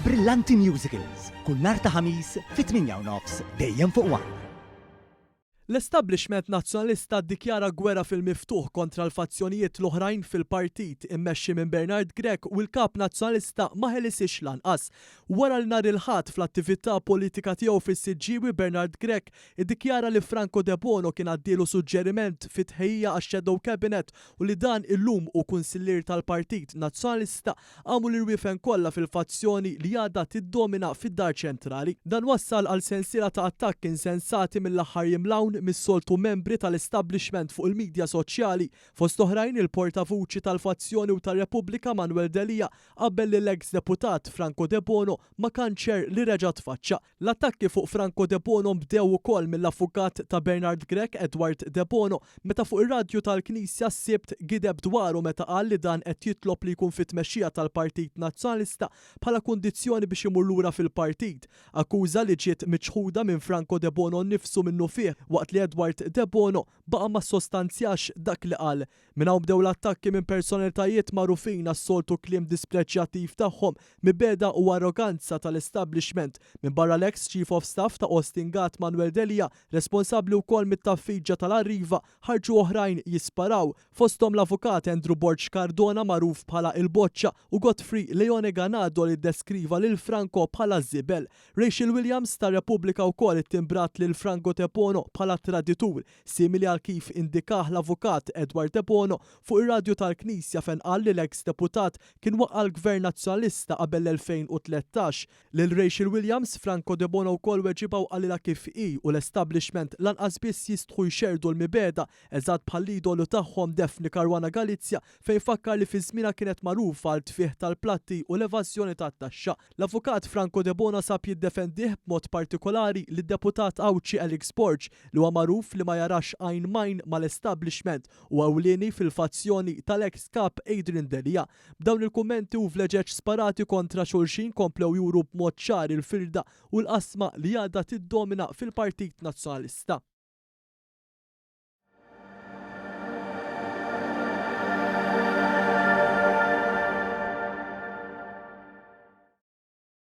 Brillanti Musicals, kull nhar ta' ħamis fit-8:30 dejjem fuq One. L-establishment nazzjonalista ddikjara gwerra fil-miftuħ kontra l-fazzjonijiet l-oħrajn fil-partit immexxi minn Bernard Grech u l-kap nazzjonalista ma ħelisix lanqas. Wara l-nhar il-ħadd fl-attività politika tiegħu fis-Siġġiewi, Bernard Grech iddikjara li Franco De Bono kien għaddielu suġġeriment fit-tħejja għax-Shadow Cabinet u li dan illum u kunsillier tal-Partit Nazzjonalista għamu l-irwiefen kollha fil-fazzjoni li għadha tiddomina fid-Dar Ċentrali. Dan wassal għal sensiela ta' attakki insensati mill-aħħar jimlawn mis-soltu membri tal-establishment fuq il-medja soċjali, fost oħrajn il-portavuċi tal-fazzjoni u tar-Repubblika Manuel Delija qabel li l-ex deputat Franco De Bono ma kanċer li reġa' tfaċċa. L-attakki fuq Franco De Bono bdew ukoll mill-avukat ta' Bernard Grech, Edward De Bono, meta fuq ir-radju tal-Knisja s-Sibt gideb dwaru meta qal li dan qed jitlob li jkun fit-tmexxija tal-Partit Nazzjonalista bħala kundizzjoni biex imur lura fil-partit. Akkuża li ġiet miċħuda minn Franco De Bono nnifsu minnu fih waqt li Edward De Bono baqa' ma sostanzjax dak li qal. Minn hawn bdew l-attakki minn personalitajiet magħrufin għas-soltu kliem dispreċjattiv tagħhom mibeda u arroganza tal-establishment minn barra l-ex Chief of Staff ta' Austin Gatt Manuel Delija, responsabbli wkoll mit-taffiġġa tal-Arriva, ħarġu oħrajn jisparaw, fosthom l-avukat Andrew Borg Cardona magħruf bħala il-Boċċa u Godfrey Leone Ganado li ddeskriva lil Franco bħala żibel. Rachel Williams tar-Repubblika wkoll ittimbrat lil Franco De Bono bħala traditur, simili għal kif indikah l-avukat Edward De Bono fuq ir-radju tal-Knisja fejn qal li l-ex deputat kien waqqa l-Gvern Nazzjonalista qabel l-2013. Lil Rachel Williams, Franco De Bono wkoll weġibgħu qalilha kif hi u l-establishment lanqas biss jistħu jxerdu l-mibeda eżatt bħal idolu tagħhom Daphne Caruana Galizia fejn fakkar li fi żmienha kienet magħrufa għal tfih tal-platti u l-evażjoni tat-taxxa. L-avukat Franco De Bono sab jiddefendih b'mod partikolari lid-deputat Awċi Alex Borg li huwa magħruf li ma jarax għajn majn mal-establishment u ewlieni fil-fazzjoni tal-ex kap Adrian Delija. B'dawn il-kummenti u vleġeġ sparati kontra xulxin komplew juru b'mod ċar il-firda u l-qasma li għadha tiddomina fil-Partit Nazzjonalista.